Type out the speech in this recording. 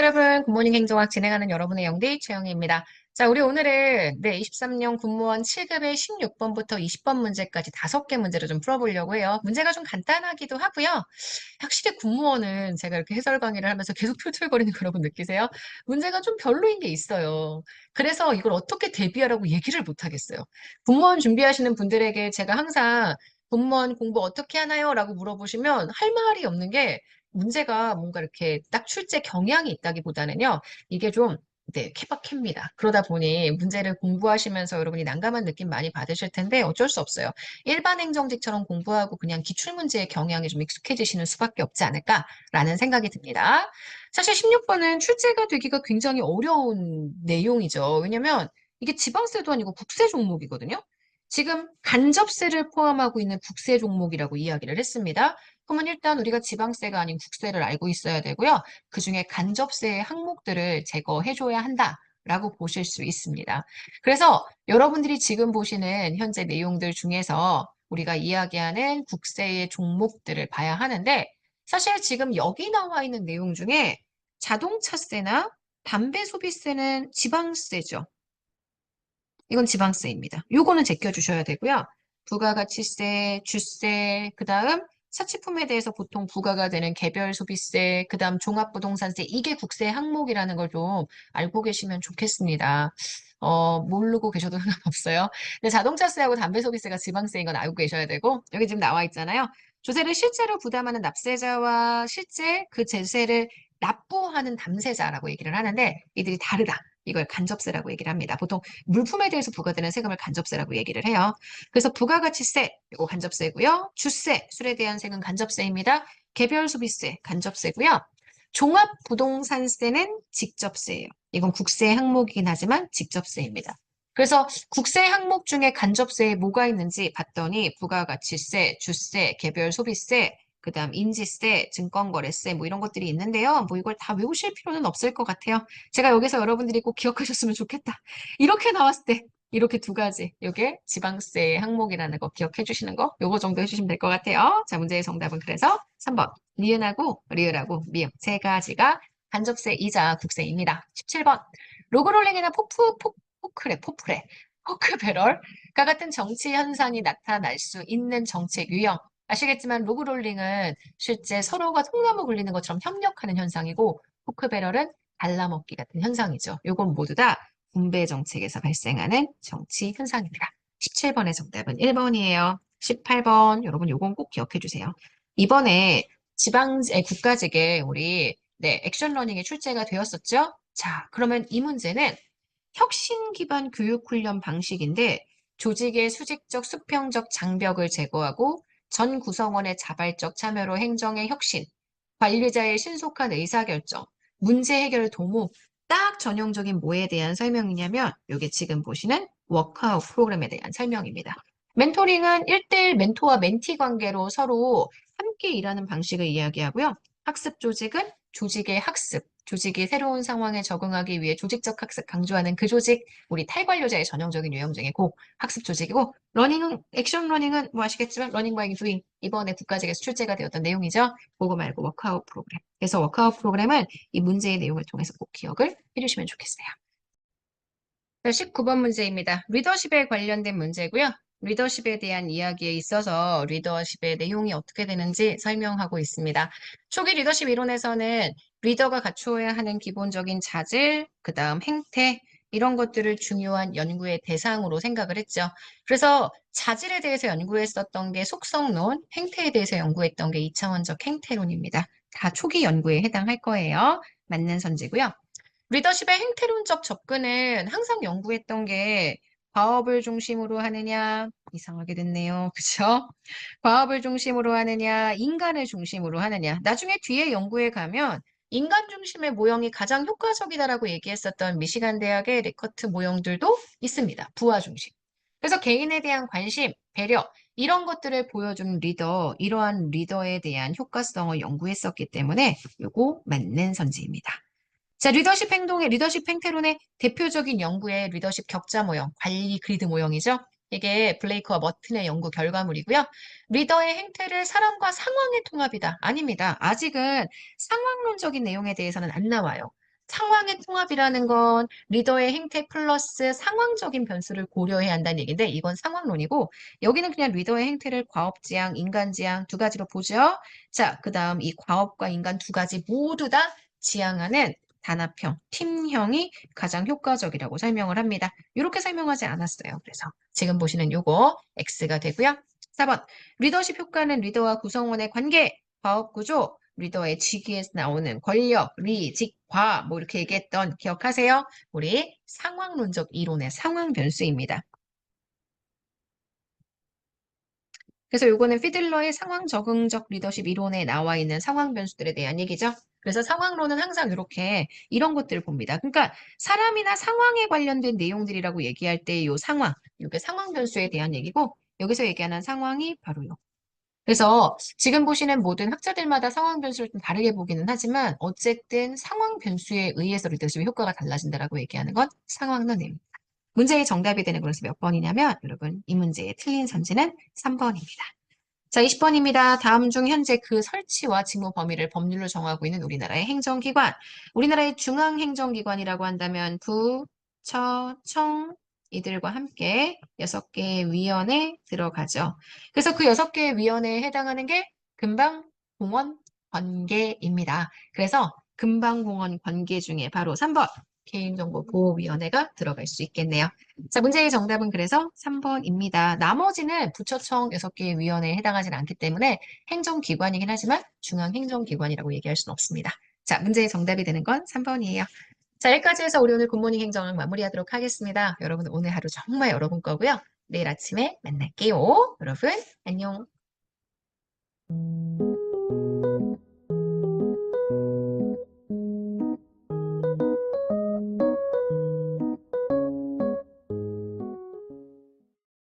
여러분, 굿모닝 행정학 진행하는 여러분의 영디 최영희입니다. 자, 우리 오늘은 23년 군무원 7급의 16번부터 20번 문제까지 5개 문제를 좀 풀어보려고 해요. 문제가 좀 간단하기도 하고요. 확실히 군무원은 제가 이렇게 해설 강의를 하면서 계속 툴툴거리는 거 여러분 느끼세요? 문제가 좀 별로인 게 있어요. 그래서 이걸 어떻게 대비하라고 얘기를 못 하겠어요. 군무원 준비하시는 분들에게 제가 항상 군무원 공부 어떻게 하나요? 라고 물어보시면 할 말이 없는 게 문제가 뭔가 이렇게 딱 출제 경향이 있다기보다는요, 이게 좀, 케바케입니다. 그러다 보니 문제를 공부하시면서 여러분이 난감한 느낌 많이 받으실 텐데 어쩔 수 없어요. 일반 행정직처럼 공부하고 그냥 기출문제의 경향이 좀 익숙해지시는 수밖에 없지 않을까라는 생각이 듭니다. 사실 16번은 출제가 되기가 굉장히 어려운 내용이죠. 왜냐면 이게 지방세도 아니고 국세 종목이거든요. 지금 간접세를 포함하고 있는 국세 종목이라고 이야기를 했습니다. 그러면 일단 우리가 지방세가 아닌 국세를 알고 있어야 되고요. 그중에 간접세의 항목들을 제거해줘야 한다라고 보실 수 있습니다. 그래서 여러분들이 지금 보시는 현재 내용들 중에서 우리가 이야기하는 국세의 종목들을 봐야 하는데 사실 지금 여기 나와 있는 내용 중에 자동차세나 담배 소비세는 지방세죠. 이건 지방세입니다. 요거는 제껴주셔야 되고요. 부가가치세, 주세, 그 다음 사치품에 대해서 보통 부과가 되는 개별 소비세, 그 다음 종합부동산세, 이게 국세 항목이라는 걸 좀 알고 계시면 좋겠습니다. 모르고 계셔도 상관없어요. 근데 자동차세하고 담배 소비세가 지방세인 건 알고 계셔야 되고, 여기 지금 나와 있잖아요. 조세를 실제로 부담하는 납세자와 실제 그 제세를 납부하는 담세자라고 얘기를 하는데, 이들이 다르다. 이걸 간접세라고 얘기를 합니다. 보통 물품에 대해서 부과되는 세금을 간접세라고 얘기를 해요. 그래서 부가가치세, 이거 간접세고요. 주세, 술에 대한 세금 간접세입니다. 개별 소비세, 간접세고요. 종합부동산세는 직접세예요. 이건 국세 항목이긴 하지만 직접세입니다. 그래서 국세 항목 중에 간접세에 뭐가 있는지 봤더니 부가가치세, 주세, 개별 소비세, 그다음 인지세, 증권거래세 뭐 이런 것들이 있는데요. 뭐 이걸 다 외우실 필요는 없을 것 같아요. 제가 여기서 여러분들이 꼭 기억하셨으면 좋겠다. 이렇게 나왔을 때 이렇게 두 가지, 요게 지방세 항목이라는 거 기억해 주시는 거, 요거 정도 해주시면 될 것 같아요. 자, 문제의 정답은 그래서 3번. 니은하고 리을하고 미음 세 가지가 간접세이자 국세입니다. 17번. 로그롤링이나 포크 배럴과 같은 정치 현상이 나타날 수 있는 정책 유형. 아시겠지만 로그롤링은 실제 서로가 통나무 굴리는 것처럼 협력하는 현상이고 포크 배럴은 발라먹기 같은 현상이죠. 요건 모두 다 분배 정책에서 발생하는 정치 현상입니다. 17번의 정답은 1번이에요. 18번 여러분 요건 꼭 기억해 주세요. 이번에 국가직에 우리 액션 러닝에 출제가 되었었죠. 자, 그러면 이 문제는 혁신 기반 교육 훈련 방식인데 조직의 수직적 수평적 장벽을 제거하고 전 구성원의 자발적 참여로 행정의 혁신, 관리자의 신속한 의사결정, 문제 해결 도모, 딱 전형적인 뭐에 대한 설명이냐면 이게 지금 보시는 워크아웃 프로그램에 대한 설명입니다. 멘토링은 1대1 멘토와 멘티 관계로 서로 함께 일하는 방식을 이야기하고요. 학습 조직은 조직의 학습, 조직이 새로운 상황에 적응하기 위해 조직적 학습 강조하는 그 조직, 우리 탈관료자의 전형적인 유형 중에 고 학습 조직이고, 러닝은, 액션 러닝은 뭐 아시겠지만, 러닝 바이 두잉, 이번에 국가직에서 출제가 되었던 내용이죠. 그거 말고 워크아웃 프로그램. 그래서 워크아웃 프로그램은 이 문제의 내용을 통해서 꼭 기억을 해주시면 좋겠어요. 19번 문제입니다. 리더십에 관련된 문제고요. 리더십에 대한 이야기에 있어서 리더십의 내용이 어떻게 되는지 설명하고 있습니다. 초기 리더십 이론에서는 리더가 갖추어야 하는 기본적인 자질, 그 다음 행태, 이런 것들을 중요한 연구의 대상으로 생각을 했죠. 그래서 자질에 대해서 연구했었던 게 속성론, 행태에 대해서 연구했던 게 2차원적 행태론입니다. 다 초기 연구에 해당할 거예요. 맞는 선지고요. 리더십의 행태론적 접근은 항상 연구했던 게 과업을 중심으로 하느냐, 이상하게 됐네요. 그쵸? 과업을 중심으로 하느냐, 인간을 중심으로 하느냐. 나중에 뒤에 연구에 가면 인간 중심의 모형이 가장 효과적이다라고 얘기했었던 미시간 대학의 리커트 모형들도 있습니다. 부하 중심. 그래서 개인에 대한 관심, 배려, 이런 것들을 보여주는 리더, 이러한 리더에 대한 효과성을 연구했었기 때문에 요거 맞는 선지입니다. 자, 리더십 행태론의 대표적인 연구의 리더십 격자 모형, 관리 그리드 모형이죠. 이게 블레이크와 머튼의 연구 결과물이고요. 리더의 행태를 사람과 상황의 통합이다. 아닙니다. 아직은 상황론적인 내용에 대해서는 안 나와요. 상황의 통합이라는 건 리더의 행태 플러스 상황적인 변수를 고려해야 한다는 얘기인데 이건 상황론이고 여기는 그냥 리더의 행태를 과업지향, 인간지향 두 가지로 보죠. 자, 그다음 이 과업과 인간 두 가지 모두 다 지향하는 단합형, 팀형이 가장 효과적이라고 설명을 합니다. 이렇게 설명하지 않았어요. 그래서 지금 보시는 요거 X가 되고요. 4번 리더십 효과는 리더와 구성원의 관계, 과업 구조, 리더의 직위에서 나오는 권력, 리, 직, 과, 뭐 이렇게 얘기했던 기억하세요? 우리 상황론적 이론의 상황 변수입니다. 그래서 요거는 피들러의 상황 적응적 리더십 이론에 나와 있는 상황 변수들에 대한 얘기죠. 그래서 상황론은 항상 이렇게 이런 것들을 봅니다. 그러니까 사람이나 상황에 관련된 내용들이라고 얘기할 때 요 상황, 이게 상황 변수에 대한 얘기고 여기서 얘기하는 상황이 바로 요. 그래서 지금 보시는 모든 학자들마다 상황 변수를 좀 다르게 보기는 하지만 어쨌든 상황 변수에 의해서 리더십의 효과가 달라진다라고 얘기하는 건 상황론입니다. 문제의 정답이 되는 그래서 몇 번이냐면 여러분 이 문제의 틀린 선지는 3번입니다. 자, 20번입니다. 다음 중 현재 그 설치와 직무 범위를 법률로 정하고 있는 우리나라의 행정기관. 우리나라의 중앙행정기관이라고 한다면 부, 처, 청 이들과 함께 6개의 위원회 들어가죠. 그래서 그 6개의 위원회에 해당하는 게 금방공원 관계입니다. 그래서 금방공원 관계 중에 바로 3번 개인정보보호위원회가 들어갈 수 있겠네요. 자, 문제의 정답은 그래서 3번입니다. 나머지는 부처청 6개의 위원회에 해당하지 않기 때문에 행정기관이긴 하지만 중앙행정기관이라고 얘기할 수는 없습니다. 자, 문제의 정답이 되는 건 3번이에요. 자, 여기까지 해서 우리 오늘 굿모닝 행정을 마무리하도록 하겠습니다. 여러분 오늘 하루 정말 여러분 거고요. 내일 아침에 만날게요. 여러분 안녕.